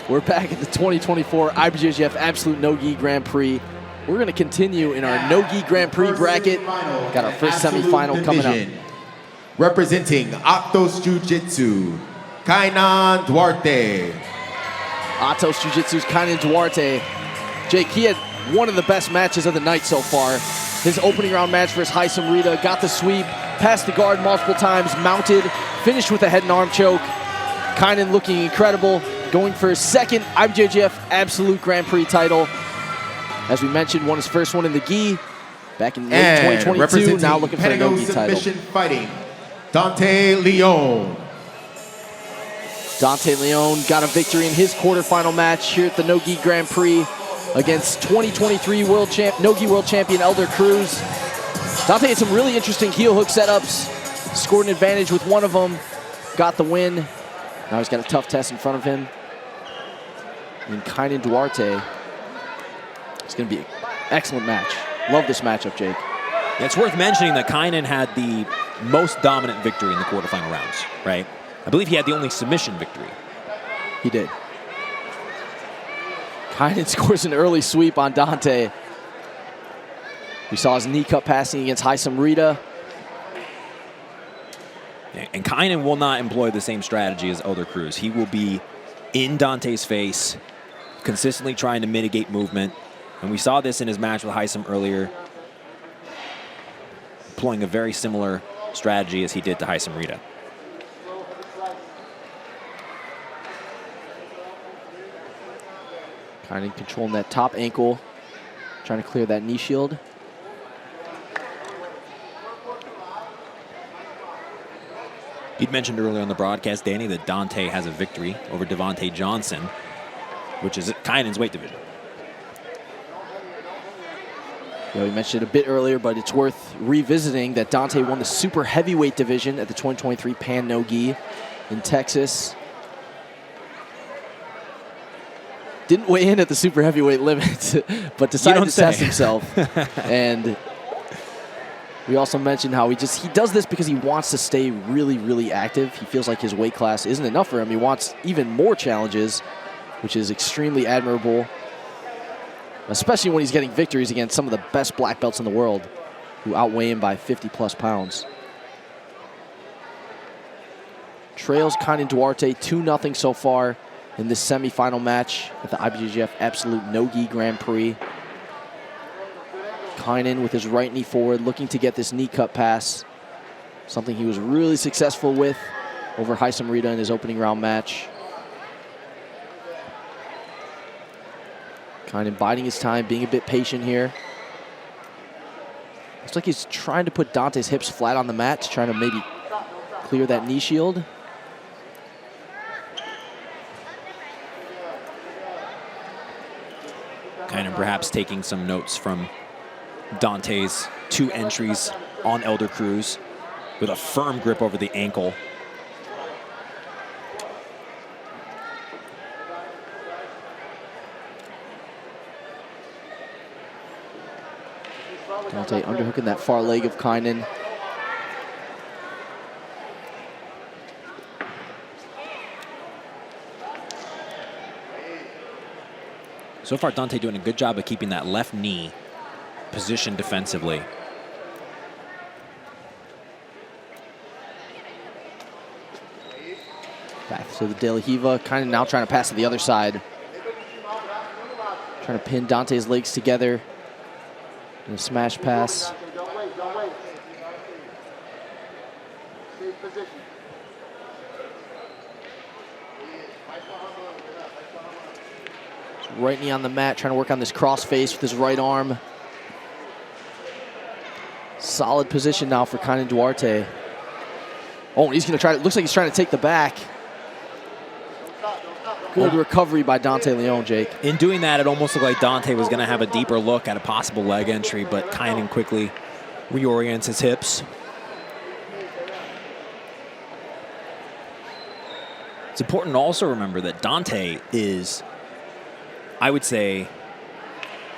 We're back at the 2024 IBJJF Absolute No-Gi Grand Prix. We're going to continue in our No-Gi Grand Prix bracket. Got our first semifinal coming up. Representing Atos Jiu-Jitsu, Kaynan Duarte. Atos Jiu-Jitsu's Kaynan Duarte. Jake, he had one of the best matches of the night so far. His opening round match versus Haisam Rita, got the sweep, passed the guard multiple times, mounted, finished with a head and arm choke. Kaynan looking incredible, going for his second IBJJF Absolute Grand Prix title. As we mentioned, won his first one in the gi back in late 2022, now looking for a no-gi title. Fighting, Dante Leon. Dante Leon got a victory in his quarterfinal match here at the No-Gi Grand Prix against 2023 No-Gi World Champion Elder Cruz. Dante had some really interesting heel hook setups, scored an advantage with one of them, got the win. Now he's got a tough test in front of him. And Kaynan Duarte. It's going to be an excellent match. Love this matchup, Jake. Yeah, it's worth mentioning that Kaynan had the most dominant victory in the quarterfinal rounds, right? I believe he had the only submission victory. He did. Kaynan scores an early sweep on Dante. We saw his knee cut passing against Haisam Rita. And Kaynan will not employ the same strategy as Elder Cruz. He will be in Dante's face, consistently trying to mitigate movement. And we saw this in his match with Haisam earlier, employing a very similar strategy as he did to Haisam Rita. Kaynan controlling that top ankle, trying to clear that knee shield. You'd mentioned earlier on the broadcast, Danny, that Dante has a victory over Devontae Johnson, which is Kaynan's weight division. Yeah, we mentioned it a bit earlier, but it's worth revisiting that Dante won the super heavyweight division at the 2023 Pan No-Gi in Texas. Didn't weigh in at the super heavyweight limit, but decided to test himself. And we also mentioned how he does this because he wants to stay really, really active. He feels like his weight class isn't enough for him. He wants even more challenges, which is extremely admirable, especially when he's getting victories against some of the best black belts in the world who outweigh him by 50+ pounds. Trails Kaynan Duarte 2-0 so far in this semifinal match at the IBJJF Absolute No-Gi Grand Prix. Kaynan with his right knee forward, looking to get this knee cut pass, something he was really successful with over Haisam Rita in his opening round match. Kaynan biding his time, being a bit patient here. Looks like he's trying to put Dante's hips flat on the mat, trying to maybe clear that knee shield. Kaynan perhaps taking some notes from Dante's 2 entries on Elder Cruz with a firm grip over the ankle. Dante underhooking that far leg of Kaynan. So far, Dante doing a good job of keeping that left knee positioned defensively. Back to the De La Hiva, Kaynan now trying to pass to the other side. Trying to pin Dante's legs together in a smash pass. Right knee on the mat, trying to work on this cross face with his right arm. Solid position now for Kaynan Duarte. Oh, he's going to try to, looks like he's trying to take the back. Good recovery by Dante Leon, Jake. In doing that, it almost looked like Dante was going to have a deeper look at a possible leg entry, but Kaynan quickly reorients his hips. It's important to also remember that Dante is, I would say,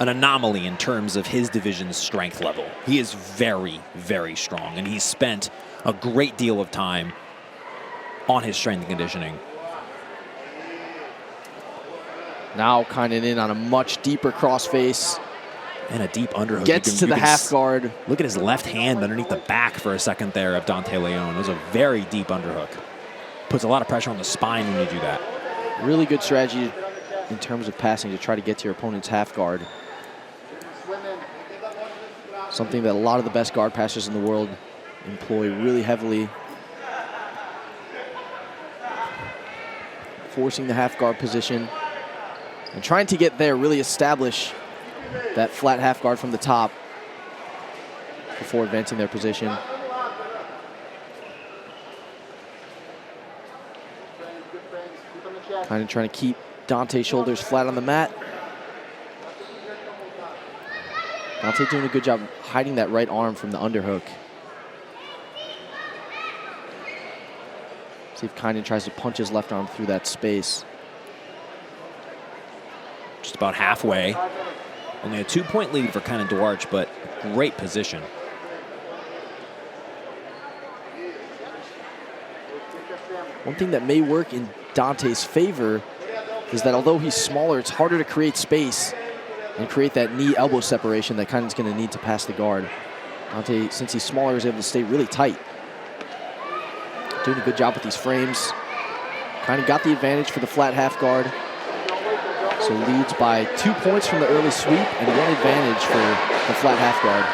an anomaly in terms of his division's strength level. He is very, very strong, and he's spent a great deal of time on his strength and conditioning. Now Kaynan in on a much deeper crossface. And a deep underhook. Gets to the half guard. Look at his left hand underneath the back for a second there of Dante Leon. It was a very deep underhook. Puts a lot of pressure on the spine when you do that. Really good strategy in terms of passing to try to get to your opponent's half guard. Something that a lot of the best guard passers in the world employ really heavily. Forcing the half guard position and trying to get there, really establish that flat half guard from the top before advancing their position. Kind of trying to keep Dante's shoulders flat on the mat. Dante doing a good job hiding that right arm from the underhook. See if Kaynan tries to punch his left arm through that space. Just about halfway. Only a 2-point lead for Kaynan Duarte, but great position. One thing that may work in Dante's favor is that although he's smaller, it's harder to create space and create that knee-elbow separation that Kaynan's going to need to pass the guard. Dante, since he's smaller, is able to stay really tight. Doing a good job with these frames. Kaynan got the advantage for the flat half guard. So leads by 2 points from the early sweep and 1 advantage for the flat half guard.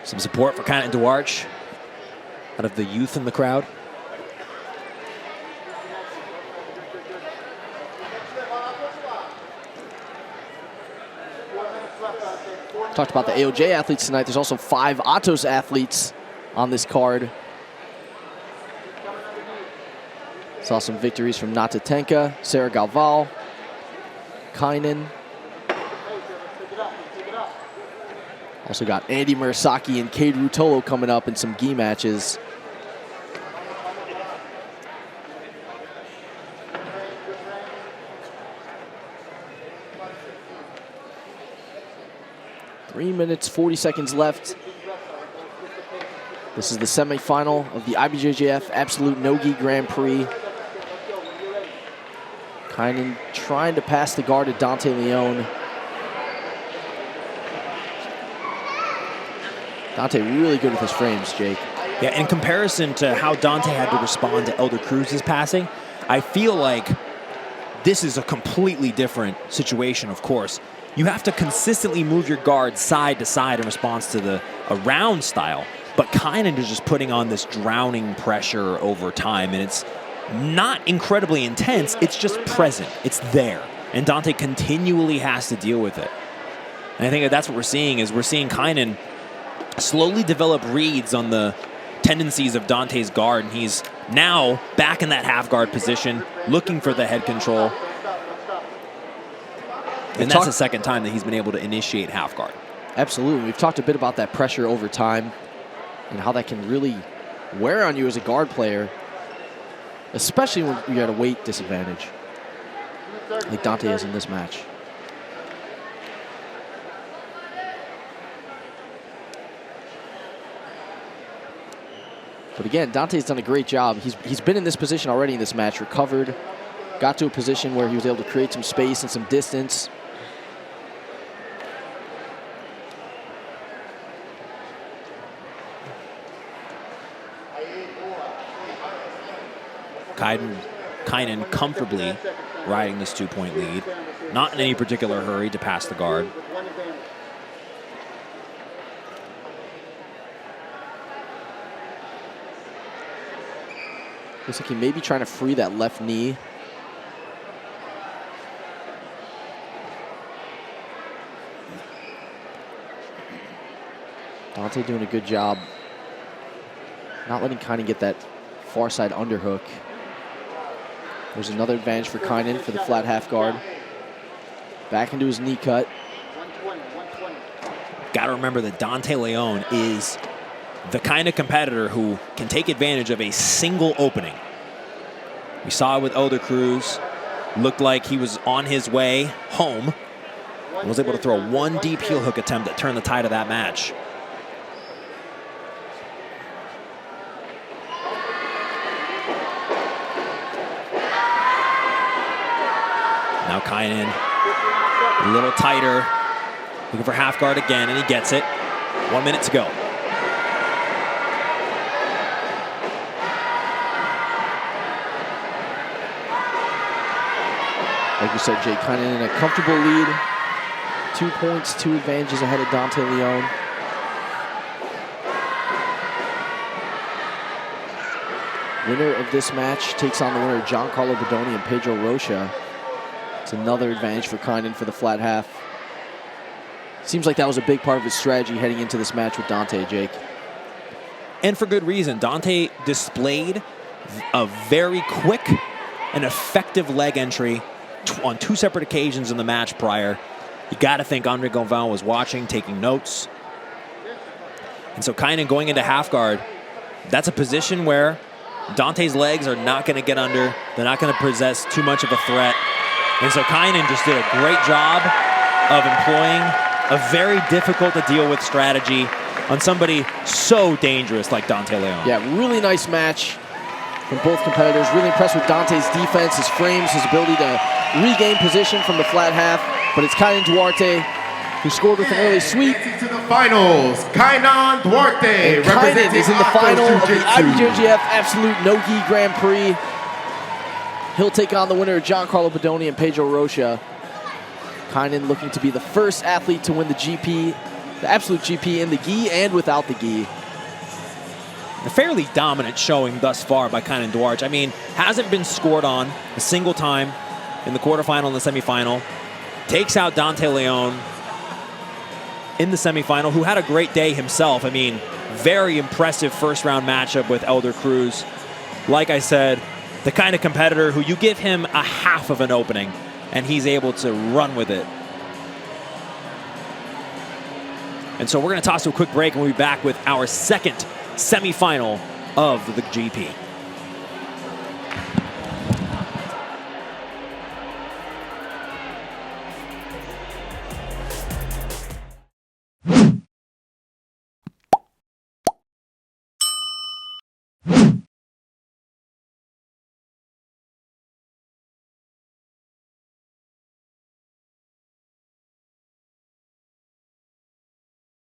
Some support for Kaynan Duarte out of the youth in the crowd. Talked about the AOJ athletes tonight. There's also 5 Atos athletes on this card. Saw some victories from Natatenka, Sarah Galval, Kaynan. Also got Andy Murasaki and Cade Rutolo coming up in some gi matches. Three minutes, 40 seconds left. This is the semifinal of the IBJJF Absolute No-Gi Grand Prix. Kaynan trying to pass the guard to Dante Leon. Dante really good with his frames, Jake. Yeah, in comparison to how Dante had to respond to Elder Cruz's passing, I feel like this is a completely different situation, of course. You have to consistently move your guard side to side in response to a round style. But Kaynan is just putting on this drowning pressure over time, and it's not incredibly intense. It's just present. It's there. And Dante continually has to deal with it. And I think that's what we're seeing, is we're seeing Kaynan slowly develop reads on the tendencies of Dante's guard, and he's now back in that half guard position, looking for the head control. And that's the second time that he's been able to initiate half guard. Absolutely. We've talked a bit about that pressure over time and how that can really wear on you as a guard player, especially when you're at a weight disadvantage, like Dante is in this match. But again, Dante's done a great job. He's been in this position already in this match, recovered, got to a position where he was able to create some space and some distance. Kaynan comfortably riding this 2-point lead. Not in any particular hurry to pass the guard. Looks like he may be trying to free that left knee. Dante doing a good job not letting Kaynan get that far side underhook. There's another advantage for Kaynan for the flat half guard. Back into his knee cut. Got to remember that Dante Leon is the kind of competitor who can take advantage of a single opening. We saw it with Elder Cruz. Looked like he was on his way home and was able to throw one deep heel hook attempt that turned the tide of that match. Kaynan a little tighter, looking for half guard again, and he gets it. 1 minute to go. Like you said, Jay, Kaynan in a comfortable lead. 2 points, 2 advantages ahead of Dante Leon. Winner of this match takes on the winner, Giancarlo Bodoni and Pedro Rocha. It's another advantage for Kaynan for the flat half. Seems like that was a big part of his strategy heading into this match with Dante, Jake. And for good reason. Dante displayed a very quick and effective leg entry on 2 separate occasions in the match prior. You got to think Andre Galvão was watching, taking notes. And so Kaynan going into half guard, that's a position where Dante's legs are not going to get under. They're not going to possess too much of a threat. And so Kaynan just did a great job of employing a very difficult to deal with strategy on somebody so dangerous like Dante Leon. Yeah, really nice match from both competitors. Really impressed with Dante's defense, his frames, his ability to regain position from the flat half. But it's Kaynan Duarte who scored with an early sweep. To the finals, Kaynan Duarte, And Kaynan is in the final of the Jiu-Jitsu. IBJJF Absolute No-Gi Grand Prix. He'll take on the winner, Giancarlo Bodoni and Pedro Rocha. Kaynan looking to be the first athlete to win the GP, the Absolute GP in the gi and without the gi. A fairly dominant showing thus far by Kaynan Duarte. I mean, hasn't been scored on a single time in the quarterfinal and the semifinal. Takes out Dante Leon in the semifinal, who had a great day himself. I mean, very impressive first round matchup with Elder Cruz. Like I said, the kind of competitor who you give him a half of an opening and he's able to run with it. And so we're going to toss to a quick break and we'll be back with our second semifinal of the GP.